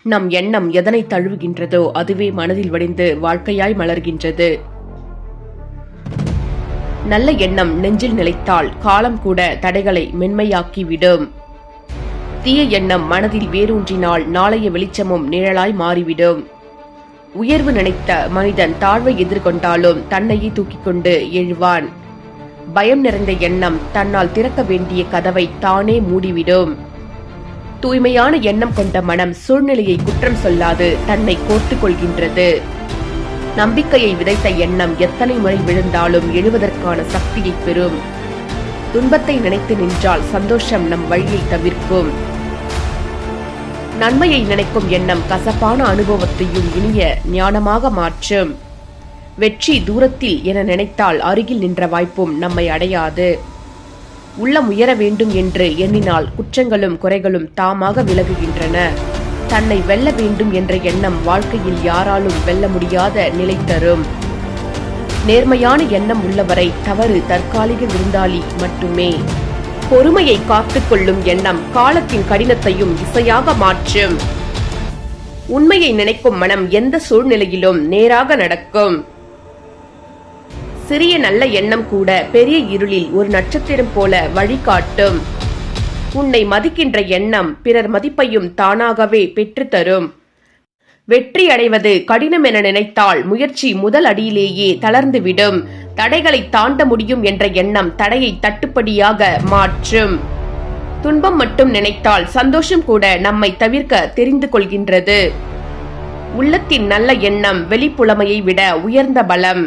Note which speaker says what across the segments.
Speaker 1: நம் எண்ணம் எதனை தழுவுகின்றதோ அதுவே மனதில் வடிந்து வாழ்க்கையாய் மலர்கின்றது. நல்ல எண்ணம் நெஞ்சில் நிலைத்தால் காலம் கூட தடைகளை மென்மையாக்கிவிடும். தீய எண்ணம் மனதில் வேரூன்றினால் நாளைய வெளிச்சமும் நிழலாய் மாறிவிடும். உயர்வு நினைத்த மனிதன் தாழ்வை எதிர்கொண்டாலும் தன்னையே தூக்கிக் கொண்டு எழுவான். பயம் நிறைந்த எண்ணம் தன்னால் திறக்க வேண்டிய கதவை தானே மூடிவிடும். தூய்மையான எண்ணம் கொண்ட மனம் சூழ்நிலையை குற்றம் சொல்லாது தன்னை கோர்த்துக் கொள்கின்றது. நம்பிக்கையை விதைத்த எண்ணம் எத்தனை முறை விழுந்தாலும் எழுவதற்கான சக்தியை பெறும். துன்பத்தை நினைத்து நின்றால் சந்தோஷம் நம் வழியை தவிர்க்கும். நன்மையை நினைக்கும் எண்ணம் கசப்பான அனுபவத்தையும் இனிய ஞானமாக மாற்றும். வெற்றி தூரத்தில் என நினைத்தால் அருகில் நின்ற வாய்ப்பும் நம்மை அடையாது. உள்ளம் உயர வேண்டும் என்று எண்ணினால் குற்றங்களும் குறைகளும் தாமாக விலகுகின்றன. தன்னை வெல்ல வேண்டும் என்ற எண்ணம் வாழ்க்கையில் யாராலும் வெல்ல முடியாத நிலை தரும். நேர்மையான எண்ணம் உள்ளவரை தவறு தற்காலிக விருந்தாளி மட்டுமே. பொறுமையை காத்துக் கொள்ளும் எண்ணம் காலத்தின் கடினத்தையும் இசையாக மாற்றும். உண்மையை நினைக்கும் மனம் எந்த சூழ்நிலையிலும் நேராக நடக்கும். சிறிய நல்ல எண்ணம் கூட பெரிய இருளில் ஒரு நட்சத்திரம் போல வழிகாட்டும். உன்னை மதிக்கின்ற எண்ணம் பிறர் மதிப்பையும் தானாகவே பெற்றுத்தரும். வெற்றி அடைவது கடினம் என நினைத்தால் முயற்சி முதல் அடியிலேயே தளர்ந்துவிடும். தடைகளை தாண்ட முடியும் என்ற எண்ணம் தடையை தட்டுப்படியாக மாற்றும். துன்பம் மட்டும் நினைத்தால் சந்தோஷம் கூட நம்மை தவிர்க்க தெரிந்து கொள்கின்றது. உள்ளத்தின் நல்ல எண்ணம் வெளிப்புலமையை விட உயர்ந்த பலம்.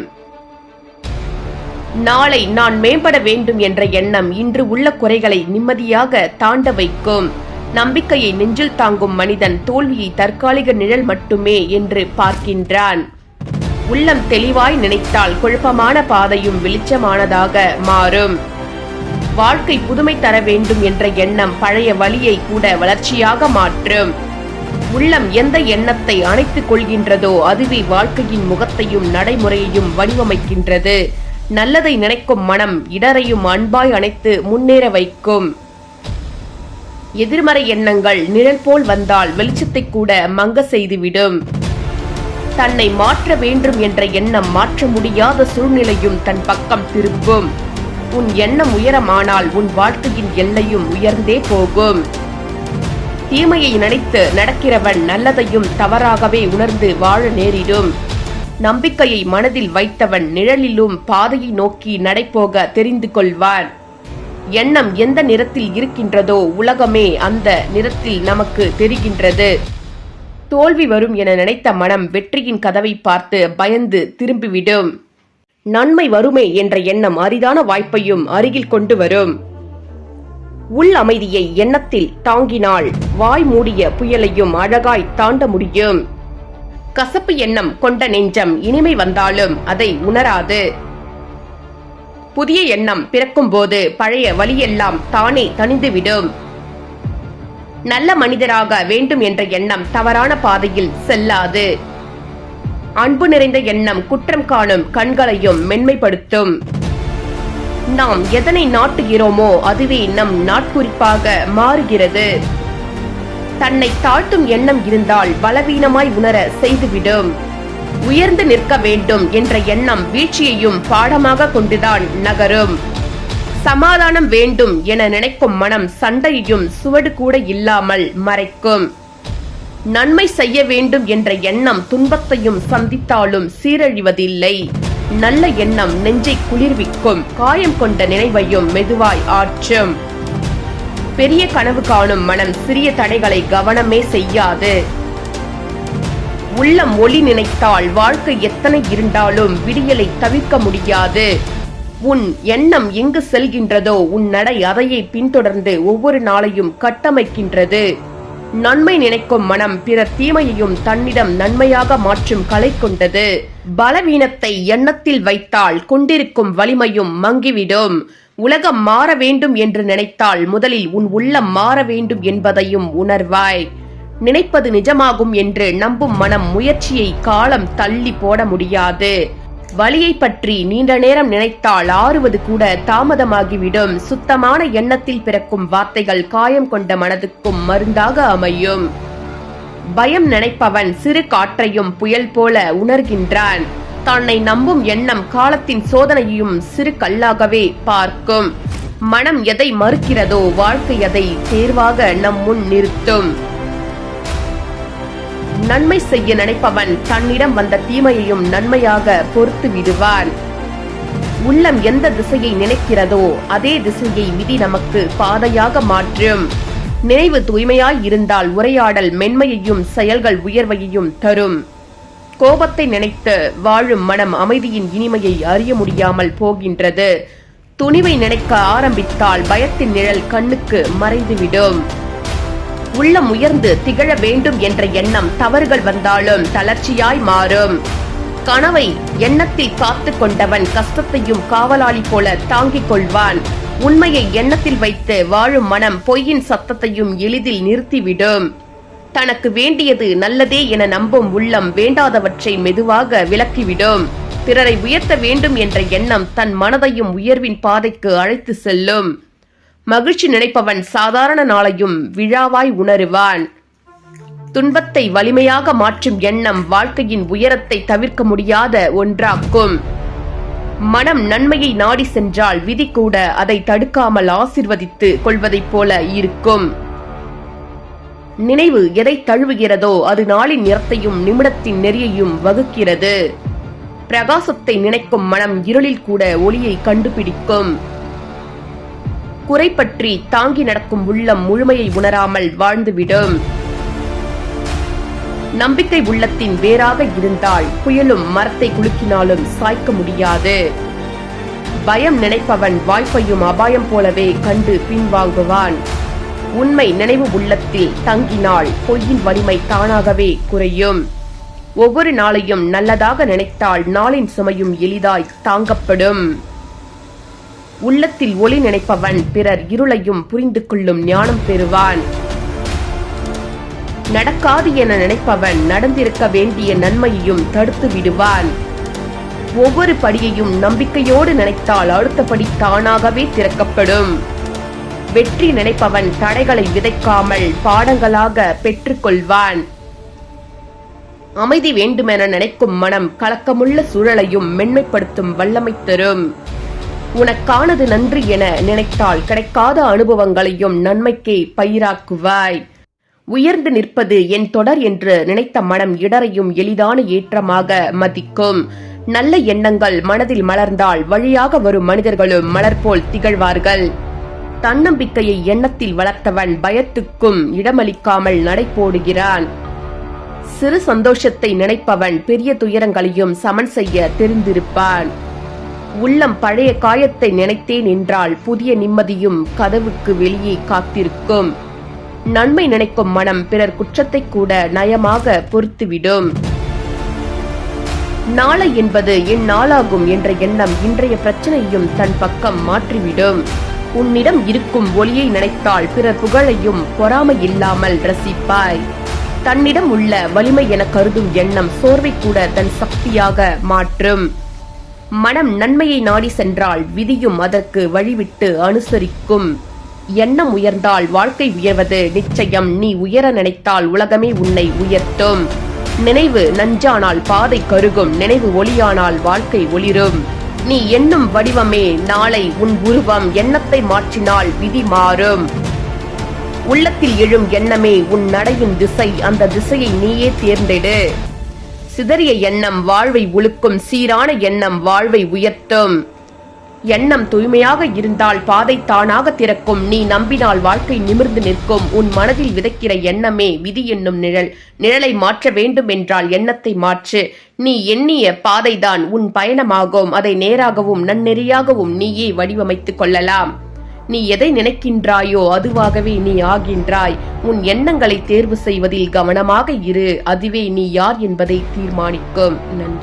Speaker 1: நாளை நான் மேம்பட வேண்டும் என்ற எண்ணம் இன்று உள்ள குறைகளை நிம்மதியாக தாண்ட வைக்கும். நம்பிக்கையை நெஞ்சில் தாங்கும் மனிதன் தோல்வியை தற்காலிக நிழல் மட்டுமே என்று பார்க்கின்றான். உள்ளம் தெளிவாய் நினைத்தால் குழப்பமான பாதையும் வெளிச்சமானதாக மாறும். வாழ்க்கை புதுமை தர வேண்டும் என்ற எண்ணம் பழைய வழியை கூட வளர்ச்சியாக மாற்றும். உள்ளம் எந்த எண்ணத்தை அணைத்துக் கொள்கின்றதோ அதுவே வாழ்க்கையின் முகத்தையும் நடைமுறையையும் வடிவமைக்கின்றது. நல்லதை நினைக்கும் மனம் இடரையும் அன்பாய் அணைத்து முன்னேற வைக்கும். எதிர்மறை எண்ணங்கள் நிழல் போல் வந்தால் வெளிச்சத்தை கூட மங்க செய்துவிடும். தன்னை மாற்ற வேண்டும் என்ற எண்ணம் மாற்ற முடியாத சூழ்நிலையும் தன் பக்கம் திருப்பும். உன் எண்ணம் உயரமானால் உன் வாழ்க்கையின் எல்லையும் உயர்ந்தே போகும். தீமையை நினைத்து நடக்கிறவன் நல்லதையும் தவறாகவே உணர்ந்து வாழ நேரிடும். நம்பிக்கையை மனதில் வைத்தவன் நிழலிலும் பாதையை நோக்கி நடைபோக தெரிந்து கொள்வான். எண்ணம் எந்த நிறத்தில் இருக்கின்றதோ உலகமே அந்த நிறத்தில் நமக்கு தெரிகின்றது. தோல்வி வரும் என நினைத்த மனம் வெற்றியின் கதவை பார்த்து பயந்து திரும்பிவிடும். நன்மை வருமே என்ற எண்ணம் அரிதான வாய்ப்பையும் அருகில் கொண்டு வரும். உள் அமைதியை எண்ணத்தில் தாங்கினால் வாய் மூடிய புயலையும் அழகாய் தாண்ட முடியும். கசப்பு எண்ணம் கொண்ட நெஞ்சம் இனிமை வந்தாலும் அதை உணராது. புதிய எண்ணம் பிறக்கும் போது பழைய வழியெல்லாம் தானே தணிந்துவிடும். நல்ல மனிதராக வேண்டும் என்ற எண்ணம் தவறான பாதையில் செல்லாது. அன்பு நிறைந்த எண்ணம் குற்றம் காணும் கண்களையும் மென்மைப்படுத்தும். நாம் எதனை நாட்டுகிறோமோ அதுவே நம் நாட்குறிப்பாக மாறுகிறது. தன்னை தாழ்த்தும் எண்ணம் இருந்தால் பலவீனமாய் உணர செய்துவிடும். உயர்ந்து நிற்க வேண்டும் என்ற எண்ணம் வீழ்ச்சியையும் பாடமாக கொண்டுதான் நகரும். சமாதானம் வேண்டும் என நினைக்கும் மனம் சண்டையையும் சுவடு கூட இல்லாமல் மறைக்கும். நன்மை செய்ய வேண்டும் என்ற எண்ணம் துன்பத்தையும் சந்தித்தாலும் சீரழிவதில்லை. நல்ல எண்ணம் நெஞ்சை குளிர்விக்கும். காயம் கொண்ட நினைவையும் மெதுவாய் ஆற்றும். பெரிய கனவு காணும் மனம் சிறிய தடைகளை கவனமே செய்யாது. உள்ளம் ஒளி நினைத்தால் வாழ்க்கை எத்தனை இருந்தாலும் விடியலை தவிர்க்க முடியாது. உன் எண்ணம் எங்கு செல்கின்றதோ உன் நடை அதையே பின்தொடர்ந்து ஒவ்வொரு நாளையும் கட்டமைக்கின்றது. நன்மை நினைக்கும் மனம் பிறர் தீமையையும் தன்னிடம் நன்மையாக மாற்றும் கலை கொண்டது. பலவீனத்தை எண்ணத்தில் வைத்தால் கொண்டிருக்கும் வலிமையும் மங்கிவிடும். உலகம் மாற வேண்டும் என்று நினைத்தால் முதலில் உன் உள்ளம் மாற வேண்டும் என்பதையும் உணர்வாய். நினைப்பது நிஜமாகும் என்று நம்பும் மனம் முயற்சியை காலம் தள்ளி போட முடியாது. வலியை பற்றி நீண்ட நேரம் நினைத்தால் ஆறுவது கூட தாமதமாகிவிடும். சுத்தமான எண்ணத்தில் பிறக்கும் வார்த்தைகள் காயம் கொண்ட மனதுக்கும் மருந்தாக அமையும். பயம் நினைப்பவன் சிறு காற்றையும் புயல் போல உணர்கின்றான். தன்னை நம்பும் எண்ணம் காலத்தின் சோதனையும் சிறு கல்லாகவே பார்க்கும். மனம் எதை மறுக்கிறதோ வாழ்க்கை அதை தேர்வாக நம் முன் நிறுத்தும். நன்மை செய்ய நினைப்பவன் தன்னிடம் வந்த தீமையையும் நன்மையாக பொறுத்து விடுவான். உள்ளம் எந்த திசையை நினைக்கிறதோ அதே திசையை விதி நமக்கு பாதையாக மாற்றும். நினைவு தூய்மையாய் இருந்தால் உரையாடல் மென்மையையும் செயல்கள் உயர்வையையும் தரும். கோபத்தை நினைத்து வாழும் மனம் அமைதியின் இனிமையை அறிய முடியாமல் போகின்றது. துணிவை நினைக்க ஆரம்பித்தால் பயத்தின் நிழல் கண்ணுக்கு மறைந்துவிடும். உள்ளம் உயர்ந்து திகழ வேண்டும் என்ற எண்ணம் தவறுகள் வந்தாலும் தளர்ச்சியாய் மாறும். கனவை எண்ணத்தில் காத்து கொண்டவன் கஷ்டத்தையும் காவலாளி போல தாங்கிக் கொள்வான். உண்மையை எண்ணத்தில் வைத்து வாழும் மனம் பொய்யின் சத்தத்தையும் எளிதில் நிறுத்திவிடும். தனக்கு வேண்டியது நல்லதே என நம்பும் உள்ளம் வேண்டாதவற்றை மெதுவாக விலக்கிவிடும். பிறரை உயர்த்த வேண்டும் என்ற எண்ணம் தன் மனதையும் உயர்வின் பாதைக்கு அழைத்து செல்லும். மகிழ்ச்சி நினைப்பவன் சாதாரண நாளையும் விழாவாய் உணருவான். துன்பத்தை வலிமையாக மாற்றும் எண்ணம் வாழ்க்கையின் உயரத்தை தவிர்க்க முடியாத ஒன்றாக்கும். மனம் நன்மையை நாடி சென்றால் விதி கூட அதை தடுக்காமல் ஆசிர்வதித்து கொள்வதைப் போல இருக்கும். நினைவு எதை தழுவுகிறதோ அது நாளின் நிறத்தையும் நிமிடத்தின் நெறியையும் வகுக்கிறது. பிரகாசத்தை நினைக்கும் மனம் இருளில் கூட ஒளியை கண்டுபிடிக்கும். குறை பற்றி தாங்கி நடக்கும் உள்ளம் முழுமையை உணராமல் வாழ்ந்துவிடும். நம்பிக்கை உள்ளத்தின் வேறாக இருந்தால் புயலும் மரத்தை குலுக்கினாலும் சாய்க்க முடியாது. பயம் நினைப்பவன் வாய்ப்பையும் அபாயம் போலவே கண்டு பின்வாங்குவான். உண்மை நினைவு உள்ளத்தில் தங்கினால் பொய்யின் வலிமை தானாகவே குறையும். ஒவ்வொரு நாளையும் நல்லதாக நினைத்தால் நாளின் சுமையும் எளிதாய் தாங்கப்படும். உள்ளத்தில் ஒளி நினைப்பவன் பிறர் இருளையும் புரிந்து கொள்ளும் ஞானம் பெறுவான். நடக்காது என நினைப்பவன் நடந்திருக்க வேண்டிய நன்மையையும் தடுத்து விடுவான். ஒவ்வொரு படியையும் நம்பிக்கையோடு நினைத்தால் அடுத்த படி தானாகவே திறக்கப்படும். வெற்றி நினைப்பவன் தடைகளை விதைக்காமல் பாடங்களாக பெற்றுக்கொள்வான். அமைதி வேண்டுமென நினைக்கும் மனம் கலக்கமுள்ள சூழலையும் மென்மைப்படுத்தும் வல்லமை தரும். உனக்கானது நன்றி என நினைத்தால் கிடைக்காத அனுபவங்களையும் நன்மைக்கே பயிராக்குவாய். உயர்ந்து நிற்பது என் தொடர் என்று நினைத்த மனம் இடரையும் எளிதான ஏற்றமாக மதிக்கும். நல்ல எண்ணங்கள் மனதில் மலர்ந்தால் வழியாக வரும் மனிதர்களும் மலர் போல் திகழ்வார்கள். தன்னம்பிக்கையை எண்ணத்தில் வளர்த்தவன் பயத்துக்கும் இடமளிக்காமல் நடை போடுகிறான். சிறு சந்தோஷத்தை நினைப்பவன் பெரிய துயரங்களையும் சமன் செய்ய தெரிந்திருப்பான். உள்ளம் பழைய காயத்தை நினைத்தேன் என்றால் புதிய நிம்மதியும் கதவுக்கு வெளியே காத்திருக்கும். நன்மை நினைக்கும் மனம் பிறர் குற்றத்தை கூட நயமாக பொறுத்துவிடும். நாளை என்பது என் நாளாகும் என்ற எண்ணம் இன்றைய பிரச்சனையும் தன் பக்கம் மாற்றிவிடும். உன்னிடம் இருக்கும் ஒளியை நினைத்தால் பிறர் புகழையும் பொறாமை இல்லாமல் ரசிப்பாய். தன்னிடம் உள்ள வலிமை என கருதும் எண்ணம் சோர்வை கூட தன் சக்தியாக மாற்றும். மனம் நன்மையை நாடி சென்றால் விதியும் அதற்கு வழிவிட்டு அனுசரிக்கும். எண்ணம் உயர்ந்தால் வாழ்க்கை உயர்வது நிச்சயம். நீ உயர நினைத்தால் உலகமே உன்னை உயர்த்தும். நினைவு நஞ்சானால் பாதை கருகும். நினைவு ஒளியானால் வாழ்க்கை ஒளிரும். நீ எண்ணும் வடிவமே நாளை உன் உருவம். எண்ணத்தை மாற்றினால் விதி மாறும். உள்ளத்தில் எழும் எண்ணமே உன் நடையின் திசை. அந்த திசையை நீயே தேர்ந்தெடு. சிதறிய எண்ணம் வாழ்வை உழுக்கும். சீரான எண்ணம் வாழ்வை உயர்த்தும். எண்ணம் தூய்மையாக இருந்தால் பாதை தானாக திறக்கும். நீ நம்பினால் வாழ்க்கை நிமிர்ந்து நிற்கும். உன் மனதில் விதைக்கிற எண்ணமே விதி என்னும் நிழல். நிழலை மாற்ற வேண்டும் என்றால் எண்ணத்தை மாற்று. நீ எண்ணிய பாதைதான் உன் பயணமாகும். அதை நேராகவும் நன்னெறியாகவும் நீயே வடிவமைத்துக் கொள்ளலாம். நீ எதை நினைக்கின்றாயோ அதுவாகவே நீ ஆகின்றாய். உன் எண்ணங்களை தேர்வு செய்வதில் கவனமாக இரு. அதுவே நீ யார் என்பதை தீர்மானிக்கும். நன்றி.